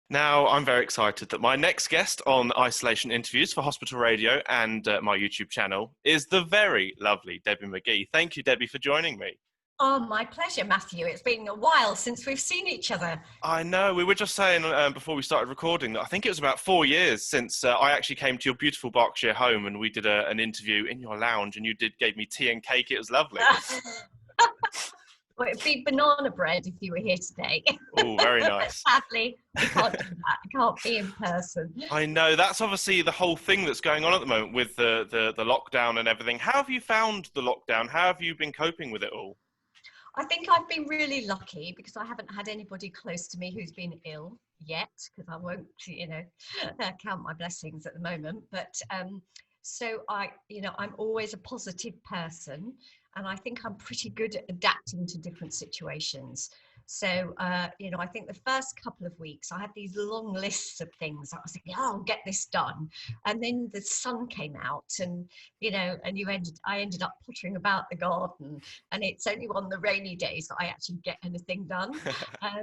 Now, I'm very excited that my next guest on Isolation Interviews for Hospital Radio and my YouTube channel is the very lovely Debbie McGee. Thank you, Debbie, for joining me. Oh, my pleasure, Matthew. It's been a while since we've seen each other. I know. We were just saying before we started recording that I think it was about 4 years since I actually came to your beautiful Berkshire home and we did an interview in your lounge and you gave me tea and cake. It was lovely. Well, it'd be banana bread if you were here today. Oh, very nice. Sadly, we can't do that. I can't be in person. I know. That's obviously the whole thing that's going on at the moment with the lockdown and everything. How have you found the lockdown? How have you been coping with it all? I think I've been really lucky because I haven't had anybody close to me who's been ill yet, because I won't, count my blessings at the moment. But so I'm always a positive person, and I think I'm pretty good at adapting to different situations. So, I think the first couple of weeks, I had these long lists of things. I was thinking, oh, I'll get this done. And then the sun came out and, I ended up pottering about the garden. And it's only on the rainy days that I actually get anything done. I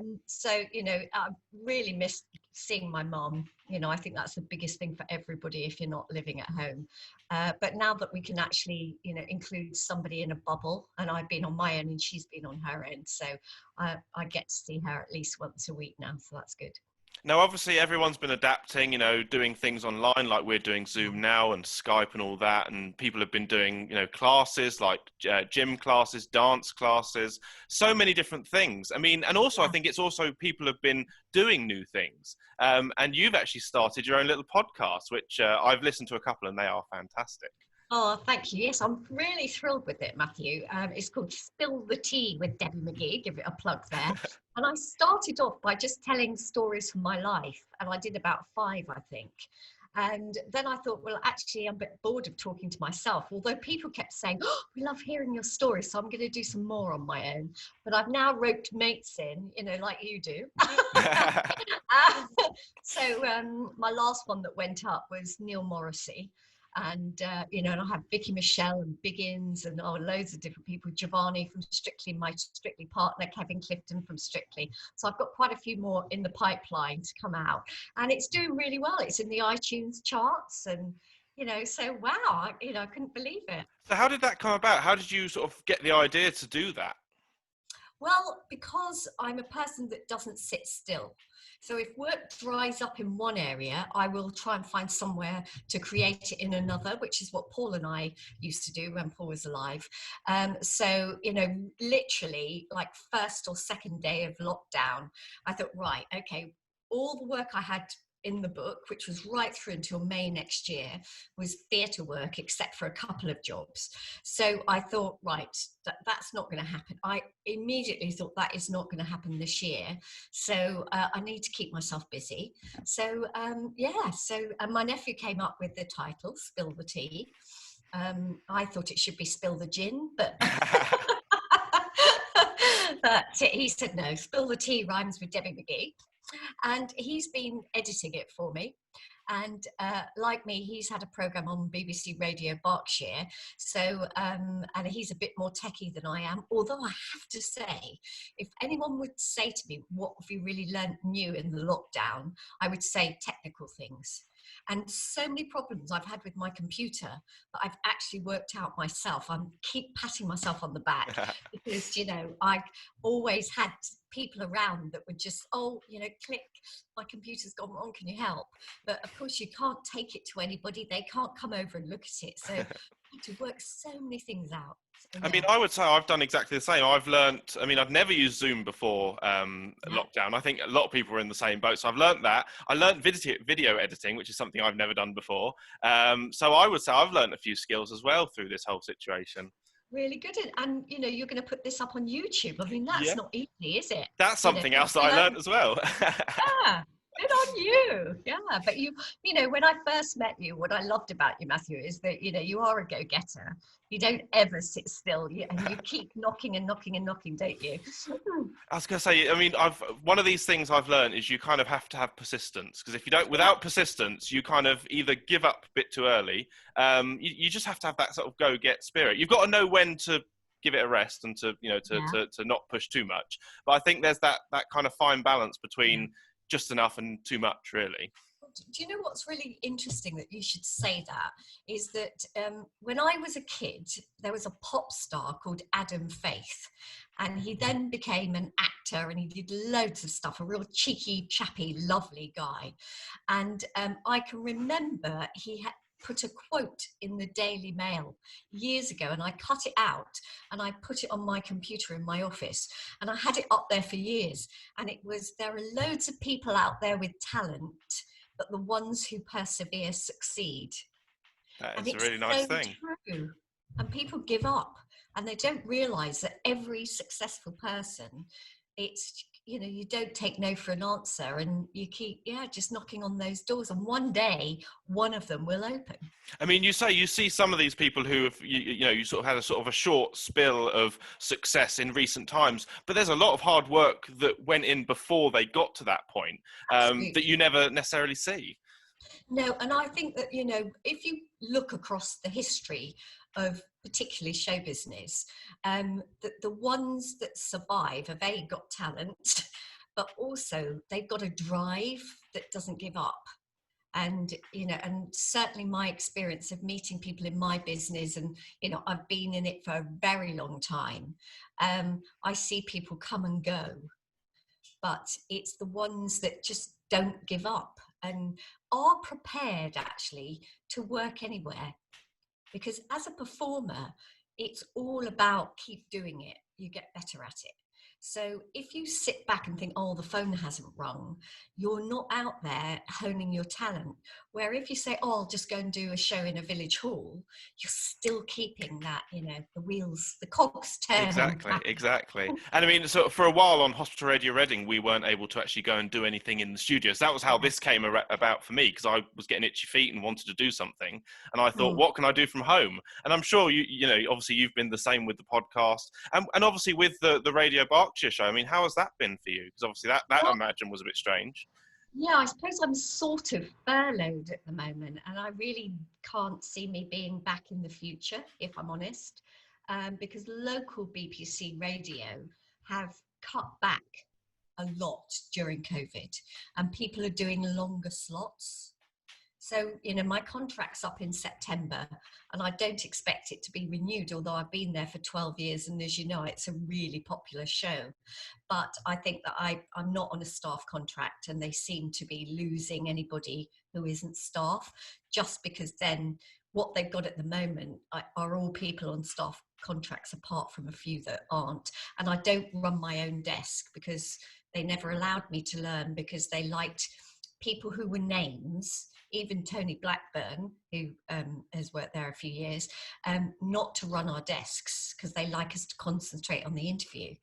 really missed seeing my mum. I think that's the biggest thing for everybody if you're not living at home. But now that we can actually, include somebody in a bubble, and I've been on my own and she's been on her end. So I get to see her at least once a week now. So that's good. Now, obviously, everyone's been adapting, doing things online like we're doing Zoom now and Skype and all that. And people have been doing, classes like gym classes, dance classes, so many different things. I mean, and also I think it's also people have been doing new things. And you've actually started your own little podcast, which I've listened to a couple and they are fantastic. Oh, thank you. Yes, I'm really thrilled with it, Matthew. It's called Spill the Tea with Debbie McGee. Give it a plug there. And I started off by just telling stories from my life. And I did about 5, I think. And then I thought, well, actually, I'm a bit bored of talking to myself. Although people kept saying, oh, we love hearing your stories. So I'm going to do some more on my own. But I've now roped mates in, like you do. My last one that went up was Neil Morrissey. And, and I have Vicky Michelle and Biggins and loads of different people. Giovanni from Strictly, my Strictly partner, Kevin Clifton from Strictly. So I've got quite a few more in the pipeline to come out. And it's doing really well. It's in the iTunes charts and, so wow, I couldn't believe it. So how did that come about? How did you sort of get the idea to do that? Well, because I'm a person that doesn't sit still. So if work dries up in one area, I will try and find somewhere to create it in another, which is what Paul and I used to do when Paul was alive. Literally like first or second day of lockdown, I thought, right, okay, all the work I had in the book, which was right through until May next year, was theatre work, except for a couple of jobs. So I thought, right, that's not going to happen. I immediately thought that is not going to happen this year. So I need to keep myself busy. So, and my nephew came up with the title, Spill the Tea. I thought it should be Spill the Gin, but... But he said, no, Spill the Tea rhymes with Debbie McGee. And he's been editing it for me. And like me, he's had a programme on BBC Radio Berkshire. So, and he's a bit more techie than I am. Although I have to say, if anyone would say to me, what have you really learnt new in the lockdown? I would say technical things. And so many problems I've had with my computer that I've actually worked out myself. I keep patting myself on the back because, I always had people around that would just, click, my computer's gone wrong, can you help? But of course you can't take it to anybody. They can't come over and look at it. So I had to work so many things out. So, yeah. I mean, I would say I've done exactly the same. I've never used Zoom before lockdown. I think a lot of people were in the same boat. So I've learned that. I learned video editing, which is something I've never done before. So I would say I've learned a few skills as well through this whole situation. Really good. And you're going to put this up on YouTube. I mean, that's not easy, is it? That's something else that I learned as well. Yeah. Good on you. Yeah. But when I first met you, what I loved about you, Matthew, is that, you are a go-getter. You don't ever sit still, and you keep knocking and knocking and knocking, don't you? I was going to say, one of these things I've learned is you kind of have to have persistence, because if you don't, without persistence, you kind of either give up a bit too early. You just have to have that sort of go-get spirit. You've got to know when to give it a rest and to not push too much. But I think there's that kind of fine balance between just enough and too much, really. Do you know what's really interesting that you should say that is that when I was a kid, there was a pop star called Adam Faith, and he then became an actor and he did loads of stuff, a real cheeky, chappy, lovely guy. And I can remember he had put a quote in the Daily Mail years ago, and I cut it out and I put it on my computer in my office, and I had it up there for years. And it was, there are loads of people out there with talent, but the ones who persevere succeed. That And is a it's really nice so thing. true. And people give up and they don't realize that every successful person, it's, you know, you don't take no for an answer, and you keep, yeah, just knocking on those doors, and one day one of them will open. I mean, you say you see some of these people who have, you know, you sort of had a sort of a short spill of success in recent times, but there's a lot of hard work that went in before they got to that point, Absolutely. that you never necessarily see. No, and I think that, you know, if you look across the history of particularly show business, the ones that survive have A, got talent, but also they've got a drive that doesn't give up. And, you know, and certainly my experience of meeting people in my business, and, you know, I've been in it for a very long time. I see people come and go, but it's the ones that just don't give up and are prepared actually to work anywhere. Because as a performer, it's all about keep doing it, you get better at it. So if you sit back and think, oh, the phone hasn't rung, you're not out there honing your talent. Where if you say, oh, I'll just go and do a show in a village hall, you're still keeping that, you know, the wheels, the cogs turning. Exactly. And I mean, so for a while on Hospital Radio Reading, we weren't able to actually go and do anything in the studios. That was how this came about for me, because I was getting itchy feet and wanted to do something. And I thought, what can I do from home? And I'm sure you know, obviously you've been the same with the podcast and obviously with the Radio Berkshire show. I mean, how has that been for you? Because obviously that I imagine was a bit strange. Yeah, I suppose I'm sort of furloughed at the moment, and I really can't see me being back in the future, if I'm honest, because local BBC radio have cut back a lot during COVID, and people are doing longer slots. So, you know, my contract's up in September and I don't expect it to be renewed, although I've been there for 12 years. And as you know, it's a really popular show. But I think that I'm not on a staff contract, and they seem to be losing anybody who isn't staff, just because then what they've got at the moment are all people on staff contracts, apart from a few that aren't. And I don't run my own desk because they never allowed me to learn, because they liked people who were names, even Tony Blackburn, who has worked there a few years, not to run our desks because they like us to concentrate on the interview.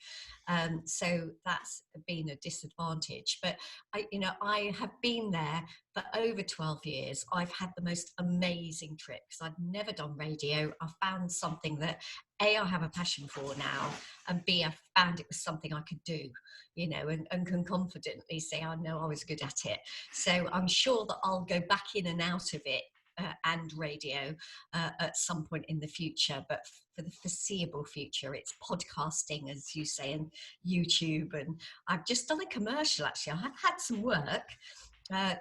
So that's been a disadvantage. But I have been there for over 12 years. I've had the most amazing trips. I've never done radio. I found something that A, I have a passion for now, and B, I found it was something I could do, you know, and can confidently say I know I was good at it. So I'm sure that I'll go back in and out of it and radio at some point in the future, but for the foreseeable future it's podcasting, as you say, and YouTube. And I've just done a commercial, actually. I have had some work,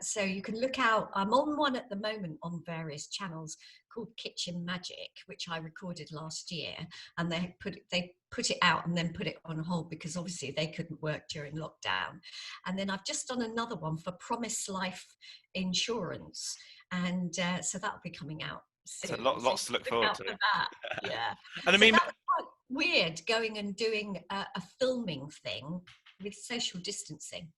so you can look out. I'm on one at the moment on various channels called Kitchen Magic, which I recorded last year, and they put it out and then put it on hold because obviously they couldn't work during lockdown. And then I've just done another one for Promise Life Insurance, and so that'll be coming out soon. So lots to look forward to. For that. Yeah. And I So mean, that was quite weird, going and doing a filming thing with social distancing.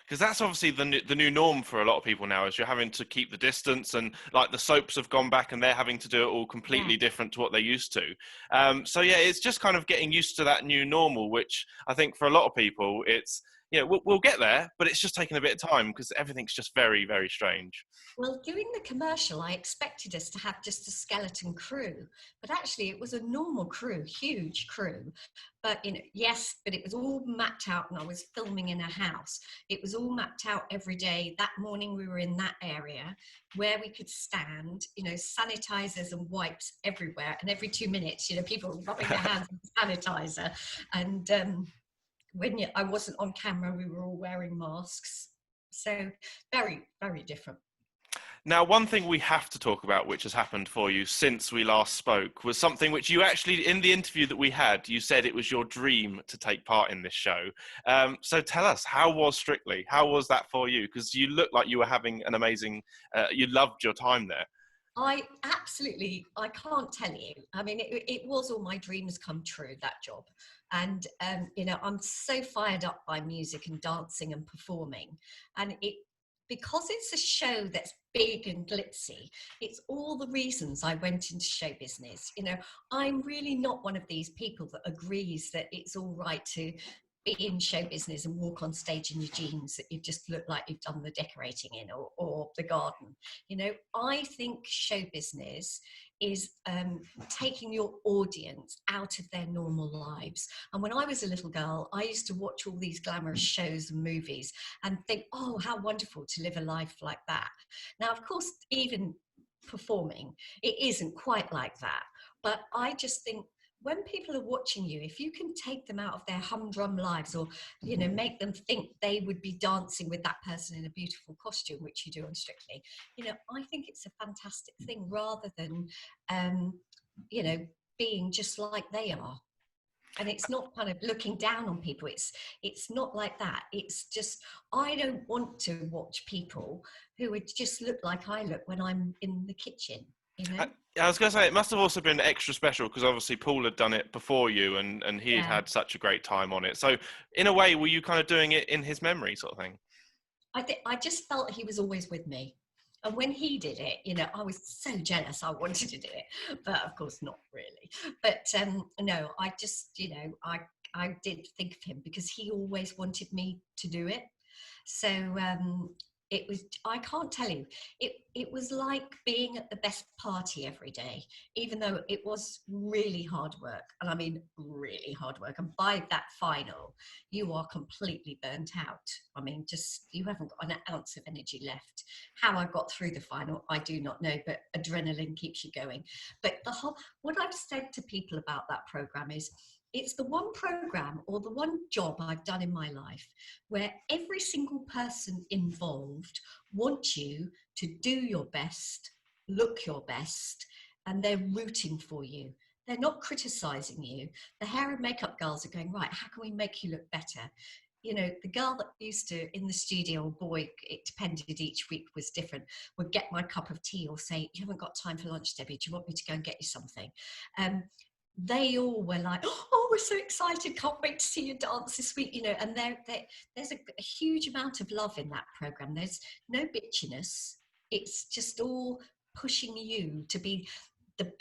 because that's obviously the new norm for a lot of people now, is you're having to keep the distance, and like the soaps have gone back and they're having to do it all completely different to what they used to. So yeah, it's just kind of getting used to that new normal, which I think for a lot of people, it's, you know, we'll get there, but it's just taking a bit of time because everything's just very, very strange. Well, doing the commercial, I expected us to have just a skeleton crew, but actually it was a normal crew, huge crew. But, you know, yes, but it was all mapped out, and I was filming in a house. It was all mapped out every day. That morning we were in that area where we could stand, you know, sanitizers and wipes everywhere. And every 2 minutes, you know, people were rubbing their hands with sanitizer. And when I wasn't on camera, we were all wearing masks. So very, very different. Now, one thing we have to talk about, which has happened for you since we last spoke, was something which you actually, in the interview that we had, you said it was your dream to take part in this show. So tell us, how was Strictly? How was that for you? Because you looked like you were having an amazing, you loved your time there. I can't tell you. I mean, it was all my dreams come true, that job. And, I'm so fired up by music and dancing and performing. And because it's a show that's big and glitzy, it's all the reasons I went into show business. I'm really not one of these people that agrees that it's all right to be in show business and walk on stage in your jeans that you just look like you've done the decorating in, or the garden. I think show business is taking your audience out of their normal lives. And when I was a little girl, I used to watch all these glamorous shows and movies and think, oh, how wonderful to live a life like that. Now, of course, even performing, it isn't quite like that. But I just think, when people are watching you, if you can take them out of their humdrum lives, or make them think they would be dancing with that person in a beautiful costume, which you do on Strictly, I think it's a fantastic thing, rather than being just like they are. And it's not kind of looking down on people. It's not like that. It's just, I don't want to watch people who would just look like I look when I'm in the kitchen. I was going to say, it must have also been extra special because obviously Paul had done it before you, and he'd had such a great time on it. So in a way, were you kind of doing it in his memory sort of thing? I just felt he was always with me. And when he did it, I was so jealous. I wanted to do it, but of course not really. But no, I just, I did think of him because he always wanted me to do it. So it was, I can't tell you, it was like being at the best party every day, even though it was really hard work. And I mean, really hard work. And by that final, you are completely burnt out. I mean, just, you haven't got an ounce of energy left. How I got through the final, I do not know, but adrenaline keeps you going. But what I've said to people about that program is, it's the one program or the one job I've done in my life where every single person involved wants you to do your best, look your best, and they're rooting for you. They're not criticizing you. The hair and makeup girls are going, right, how can we make you look better? The girl that used to, in the studio, or boy, it depended, each week was different, would get my cup of tea or say, you haven't got time for lunch, Debbie, do you want me to go and get you something? They all were like, oh, we're so excited, can't wait to see you dance this week, and there's a huge amount of love in that program. There's no bitchiness. It's just all pushing you to be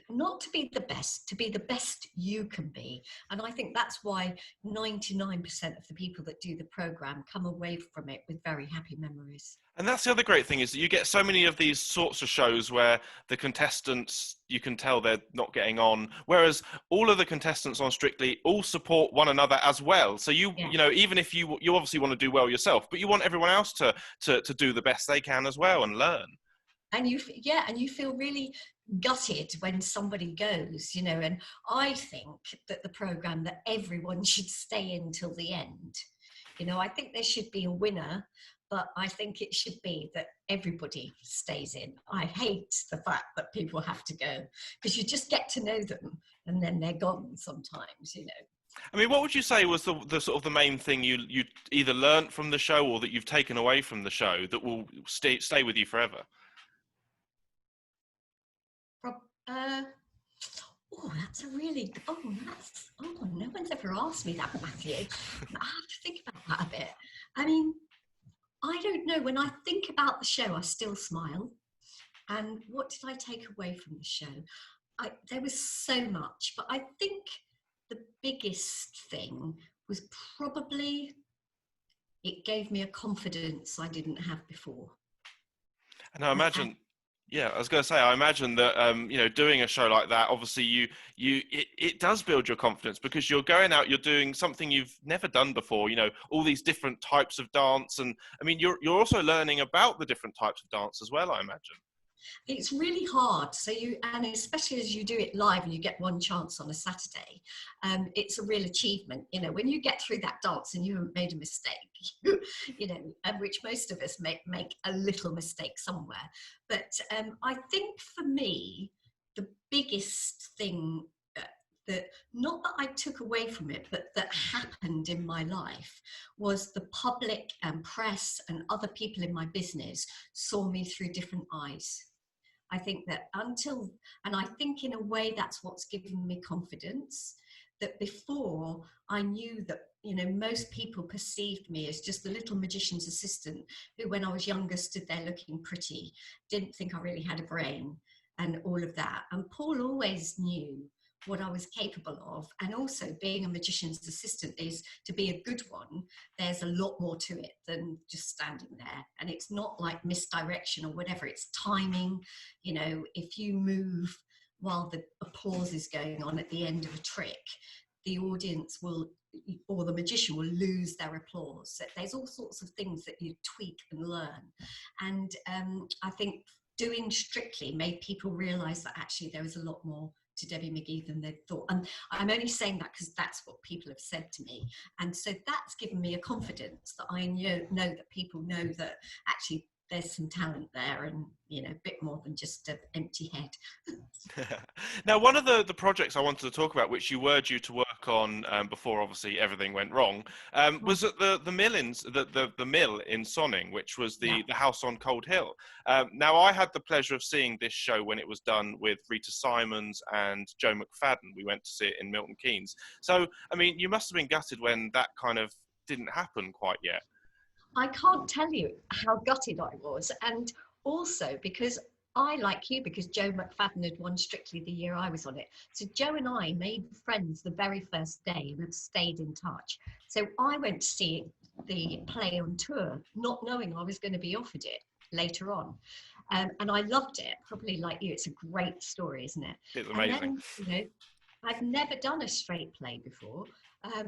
not to be the best, to be the best you can be. And I think that's why 99% of the people that do the program come away from it with very happy memories. And that's the other great thing, is that you get so many of these sorts of shows where the contestants, you can tell they're not getting on, whereas all of the contestants on Strictly all support one another as well. So even if you obviously want to do well yourself, but you want everyone else to do the best they can as well and learn. And you feel really gutted when somebody goes, and I think that the program, that everyone should stay in till the end. I think there should be a winner, but I think it should be that everybody stays in. I hate the fact that people have to go, because you just get to know them and then they're gone sometimes, I mean, what would you say was the sort of the main thing you either learnt from the show or that you've taken away from the show that will stay with you forever? No one's ever asked me that, Matthew. I have to think about that a bit. I mean, I don't know. When I think about the show, I still smile. And what did I take away from the show? There was so much, but I think the biggest thing was probably it gave me a confidence I didn't have before. And I imagine, I was going to say, I imagine that, doing a show like that, obviously it does build your confidence, because you're going out, you're doing something you've never done before, all these different types of dance. And I mean, you're also learning about the different types of dance as well, I imagine. It's really hard. So and especially as you do it live and you get one chance on a Saturday, it's a real achievement. You know, when you get through that dance and you haven't made a mistake, you know, and which most of us make a little mistake somewhere. But I think for me, the biggest thing that not that I took away from it, but that happened in my life was the public and press and other people in my business saw me through different eyes. I think that and I think in a way that's what's given me confidence, that before I knew that, you know, most people perceived me as just the little magician's assistant who, when I was younger, stood there looking pretty, didn't think I really had a brain and all of that. And Paul always knew what I was capable of. And also being a magician's assistant is to be a good one. There's a lot more to it than just standing there. And it's not like misdirection or whatever, it's timing. You know, if you move while the applause is going on at the end of a trick, the audience will, or the magician will lose their applause. So there's all sorts of things that you tweak and learn. And I think doing Strictly made people realize that actually there is a lot more to Debbie McGee than they thought. And I'm only saying that because that's what people have said to me. And so that's given me a confidence that I know that people know that actually there's some talent there, and, you know, a bit more than just an empty head. Now, one of the projects I wanted to talk about, which you were due to work on before obviously everything went wrong, was at the mill in Sonning, which was the house on Cold Hill. Now, I had the pleasure of seeing this show when it was done with Rita Simons and Joe McFadden. We went to see it in Milton Keynes. So, I mean, you must have been gutted when that kind of didn't happen quite yet. I can't tell you how gutted I was. And also because I, like you, because Joe McFadden had won Strictly the year I was on it. So Joe and I made friends the very first day and have stayed in touch. So I went to see the play on tour, not knowing I was going to be offered it later on. And I loved it, probably like you. It's a great story, isn't it? It's amazing. And then, you know, I've never done a straight play before.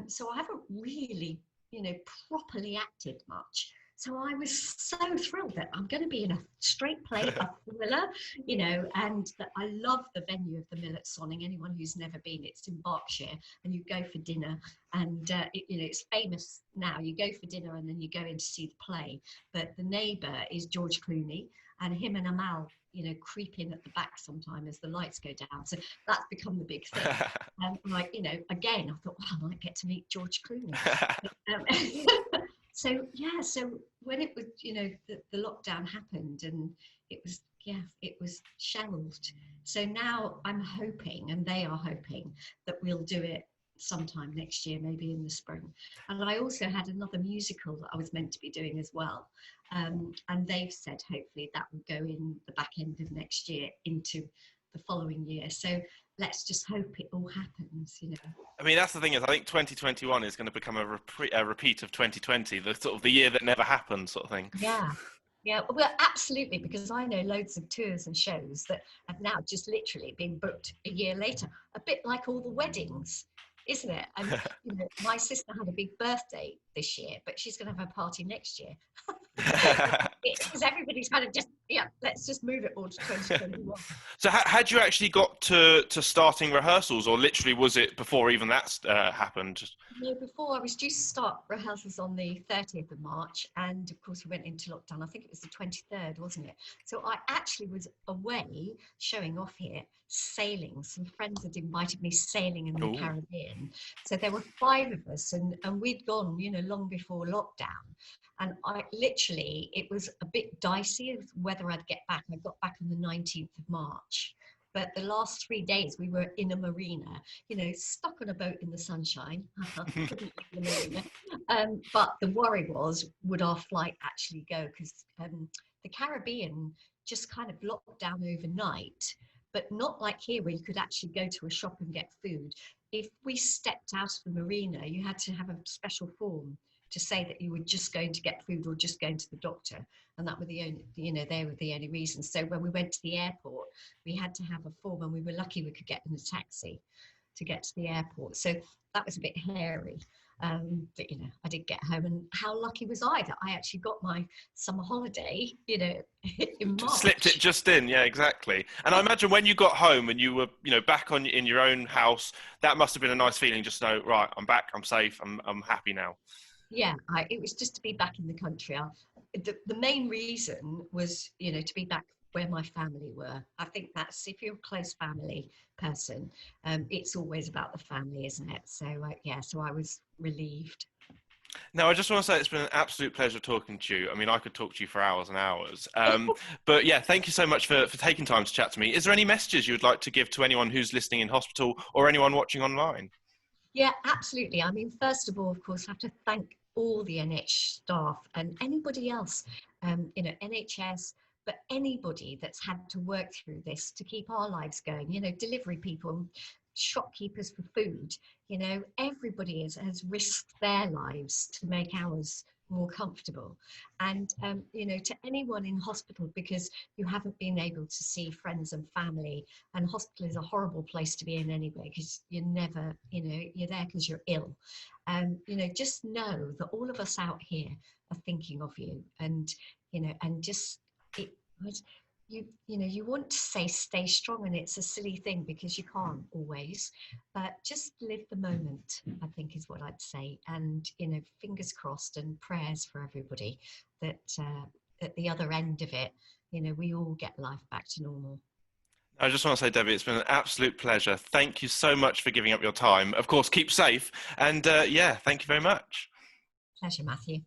So I haven't really, you know, properly acted much. So I was so thrilled that I'm going to be in a straight play, a thriller, you know, and that I love the venue of the Mill at Sonning. Anyone who's never been, it's in Berkshire, and you go for dinner, and you know, it's famous now. You go for dinner and then you go in to see the play. But the neighbour is George Clooney, and him and Amal, you know, creep in at the back sometime as the lights go down. So that's become the big thing. Like, you know, again, I thought, well, I might get to meet George Clooney. So yeah, so when it was, you know, the lockdown happened and it was shelved. So now I'm hoping, and they are hoping, that we'll do it sometime next year, maybe in the spring. And I also had another musical that I was meant to be doing as well. And they've said hopefully that will go in the back end of next year into the following year. So let's just hope it all happens, you know. I mean, that's the thing is, I think 2021 is going to become a repeat of 2020, the sort of the year that never happened sort of thing. Yeah. Yeah, well, absolutely, because I know loads of tours and shows that have now just literally been booked a year later, a bit like all the weddings, isn't it? And you know, my sister had a big birthday this year, but she's going to have a party next year. Because everybody's kind of just, let's just move it all to 2021. So had you actually got to starting rehearsals, or literally was it before even that happened? No, before I was due to start rehearsals on the 30th of March, and of course we went into lockdown. I think it was the 23rd, wasn't it? So I actually was away showing off here, sailing. Some friends had invited me sailing in the Caribbean. So there were 5 of us, and we'd gone, you know, long before lockdown. And I literally, it was a bit dicey as whether I'd get back. I got back on the 19th of March. But the last 3 days we were in a marina, you know, stuck on a boat in the sunshine. Couldn't leave the marina. But the worry was, would our flight actually go? Because the Caribbean just kind of locked down overnight, but not like here where you could actually go to a shop and get food. If we stepped out of the marina, you had to have a special form to say that you were just going to get food or just going to the doctor. And that were the only, you know, they were the only reasons. So when we went to the airport, we had to have a form, and we were lucky we could get in a taxi to get to the airport. So that was a bit hairy. But I did get home, and how lucky was I that I actually got my summer holiday, in Slipped it March. just in, yeah, exactly. And I imagine when you got home and you were, back in your own house, that must have been a nice feeling. Just to know, right, I'm back, I'm safe, I'm happy now. Yeah, it was just to be back in the country. The main reason was, to be back where my family were. I think that's, if you're a close family person, it's always about the family, isn't it? So yeah, so I was relieved. Now, I just want to say it's been an absolute pleasure talking to you. I mean, I could talk to you for hours and hours. But yeah, thank you so much for taking time to chat to me. Is there any messages you would like to give to anyone who's listening in hospital or anyone watching online? Yeah, absolutely. I mean, first of all, of course, I have to thank all the NH staff and anybody else, NHS, but anybody that's had to work through this to keep our lives going, delivery people, shopkeepers for food, everybody has risked their lives to make ours more comfortable. And, to anyone in hospital, because you haven't been able to see friends and family, and hospital is a horrible place to be in anyway, because you're never, you're there because you're ill. Just know that all of us out here are thinking of you, and just it was you want to say stay strong, and it's a silly thing because you can't always, but just live the moment, I think, is what I'd say. And fingers crossed and prayers for everybody that at the other end of it, we all get life back to normal. I just want to say, Debbie, it's been an absolute pleasure. Thank you so much for giving up your time. Of course, keep safe. And yeah, thank you very much. Pleasure, Matthew.